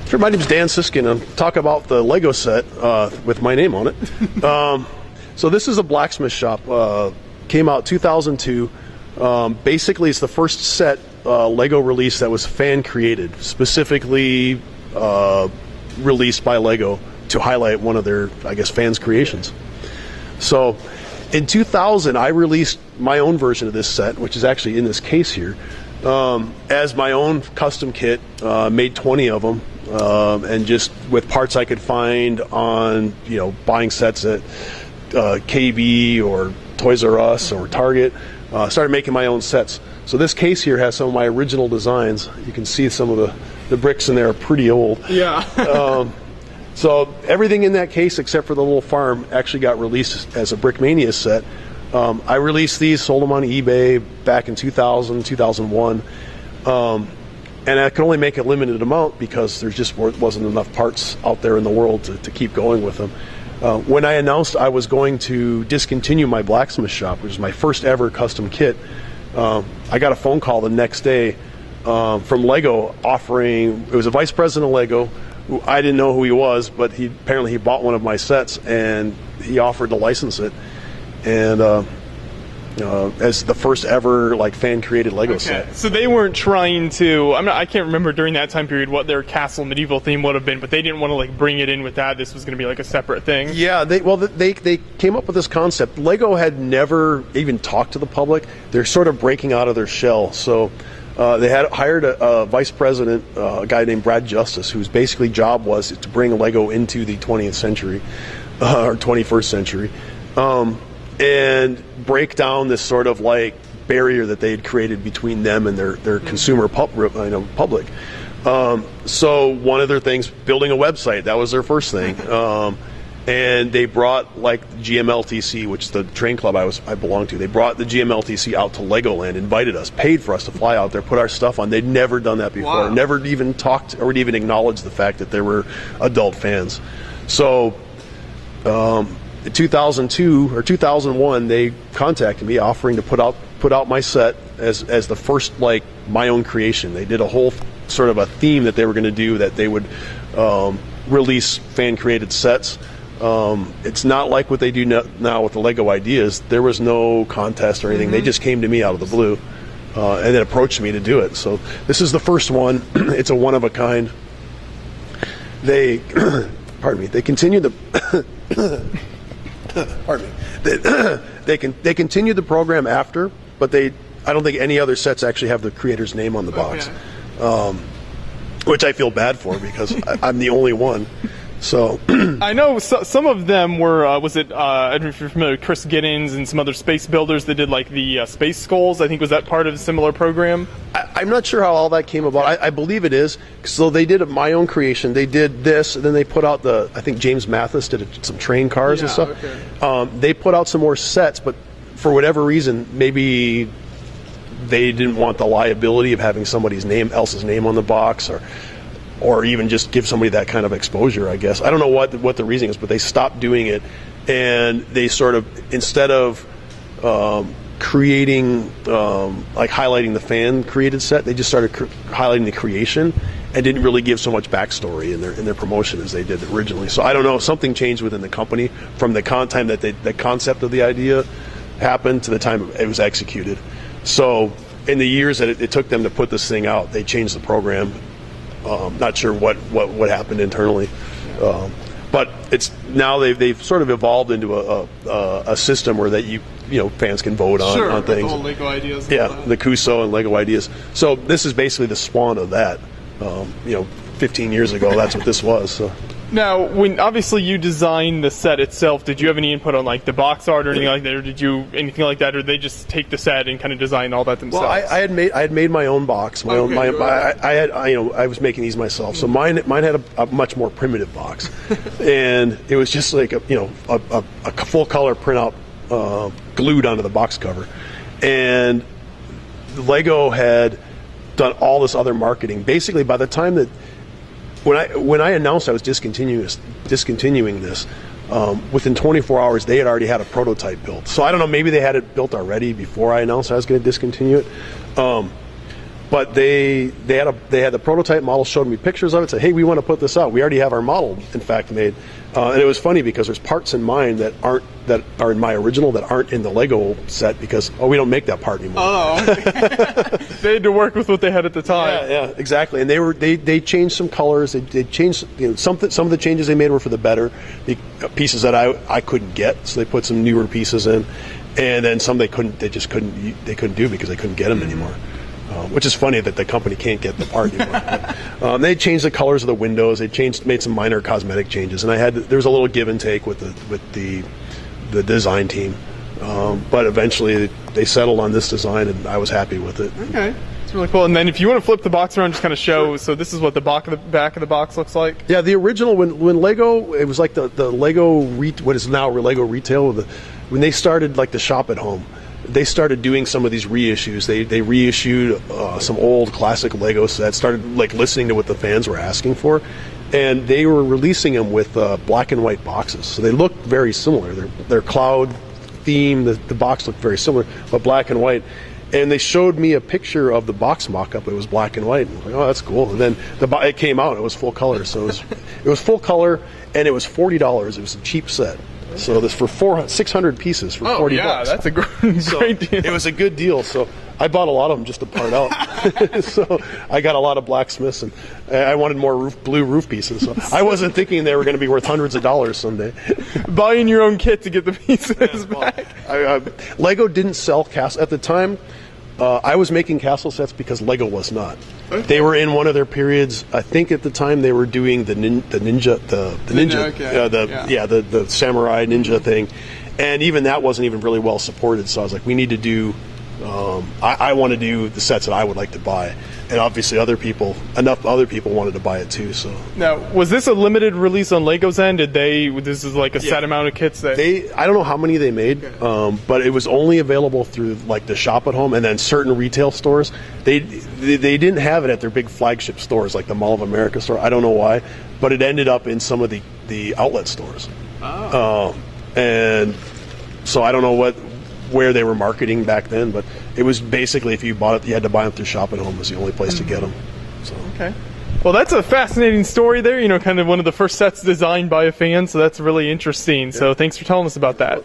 Sure, my name is Dan Siskin. I'll talk about the Lego set with my name on it. So this is a blacksmith shop. Came out 2002. Basically, it's the first set Lego release that was fan created, specifically released by Lego to highlight one of their, I guess, fans' creations. So in 2000, I released my own version of this set, which is actually in this case here, as my own custom kit. Made 20 of them. And just with parts I could find on, buying sets at KB or Toys R Us or Target, started making my own sets. So this case here has some of my original designs. You can see some of the bricks in there are pretty old. Yeah. So everything in that case except for the little farm actually got released as a Brickmania set. I released these, sold them on eBay back in 2000, 2001. And I could only make a limited amount because there just wasn't enough parts out there in the world to keep going with them. When I announced I was going to discontinue my blacksmith shop, which was my first ever custom kit, I got a phone call the next day from Lego offering, it was a vice president of Lego, who I didn't know who he was, but apparently he bought one of my sets and he offered to license it. And as the first ever fan created Lego set. So they weren't trying to. I can't remember during that time period what their castle medieval theme would have been, but they didn't want to bring it in with that. This was going to be a separate thing. Yeah, they came up with this concept. Lego had never even talked to the public. They're sort of breaking out of their shell. So they had hired a vice president, a guy named Brad Justice, whose basically job was to bring Lego into the 20th century or 21st century. And break down this sort of barrier that they had created between them and their consumer public. So one of their things, building a website, that was their first thing. And they brought GMLTC, which is the train club I belonged to. They brought the GMLTC out to Legoland, invited us, paid for us to fly out there, put our stuff on. They'd never done that before. Wow. Never even talked or even acknowledged the fact that there were adult fans. So in 2002 or 2001, they contacted me offering to put out my set as the first my own creation. They did a whole sort of a theme that they were going to do, that they would release fan created sets. It's not like what they do now with the Lego Ideas. There was no contest or anything. They just came to me out of the blue and then approached me to do it. So this is the first one. It's a one of a kind. They pardon me. They continued the pardon me. They continued the program after, but I don't think any other sets actually have the creator's name on the box, which I feel bad for because I'm the only one. So I know some of them were. I don't know if you're familiar with Chris Giddens and some other space builders that did the space skulls. I think was that part of a similar program. I'm not sure how all that came about. I believe it is. So they did my own creation. They did this, and then they put out I think James Mathis did some train cars and stuff. Okay. They put out some more sets, but for whatever reason, maybe they didn't want the liability of having somebody's else's name on the box, or even just give somebody that kind of exposure, I guess. I don't know what the reason is, but they stopped doing it, and they sort of, instead of creating, highlighting the fan-created set, they just started highlighting the creation and didn't really give so much backstory in their promotion as they did originally. So I don't know, something changed within the company from the time that the concept of the idea happened to the time it was executed. So in the years that it took them to put this thing out, they changed the program. Not sure what happened internally, but it's now they've sort of evolved into a system where that fans can vote on things. The whole Lego Ideas. The Kuso and Lego Ideas. So this is basically the spawn of that. 15 years ago, that's what this was. So. Now, when obviously you designed the set itself, did you have any input on the box art or anything like that, or did you anything like that, or did they just take the set and kind of design all that themselves? Well, I had made my own box. I was making these myself. So mine had a much more primitive box, and it was just a full color printout glued onto the box cover, and Lego had done all this other marketing. Basically, by the time that when I announced I was discontinuing this, within 24 hours they had already had a prototype built. So I don't know, maybe they had it built already before I announced I was going to discontinue it. But they had the prototype model, showed me pictures of it, said, hey, we want to put this out. We already have our model, in fact, made. And it was funny because there's parts in mine that are in my original that aren't in the Lego set because we don't make that part anymore. Oh, they had to work with what they had at the time. Yeah, exactly. And they changed some colors. They changed some of the changes they made were for the better. The pieces that I couldn't get, so they put some newer pieces in, and then some they just couldn't do because they couldn't get them anymore. Which is funny that the company can't get the part anymore. They changed the colors of the windows. They made some minor cosmetic changes, and there was a little give and take with the design team. But eventually, they settled on this design, and I was happy with it. Okay, it's really cool. And then, if you want to flip the box around, just kind of show. So this is what the back of the box looks like. Yeah, the original when Lego, it was like the Lego what is now Lego Retail. When they started like the shop at home. They started doing some of these reissues. They reissued some old classic Lego sets, started like listening to what the fans were asking for, and they were releasing them with black and white boxes. So they looked very similar. Their cloud theme, the box looked very similar, but black and white. And they showed me a picture of the box mock-up. It was black and white. And I was like, oh, that's cool. And then it came out. It was full color. So it was full color, and it was $40. It was a cheap set. So this for 600 pieces for $40. Yeah, that's a great deal. It was a good deal. So I bought a lot of them just to part out. So I got a lot of blacksmiths, and I wanted more blue roof pieces. So I wasn't thinking they were going to be worth hundreds of dollars someday. Buying your own kit to get the pieces back. Lego didn't sell castle at the time. I was making castle sets because Lego was not. Okay. They were in one of their periods. I think at the time they were doing the ninja, the samurai ninja thing, and even that wasn't even really well supported. So I was like, we need to do. I want to do the sets that I would like to buy, and obviously enough other people wanted to buy it too. So now, was this a limited release on Lego's end? This is like a set amount of kits that I don't know how many they made, but it was only available through like the shop at home and then certain retail stores. They didn't have it at their big flagship stores like the Mall of America store. I don't know why, but it ended up in some of the outlet stores. And so I don't know where they were marketing back then, but it was basically if you bought it, you had to buy them through shop at home was the only place to get them. So. Okay. Well, that's a fascinating story there. Kind of one of the first sets designed by a fan, so that's really interesting. So thanks for telling us about that.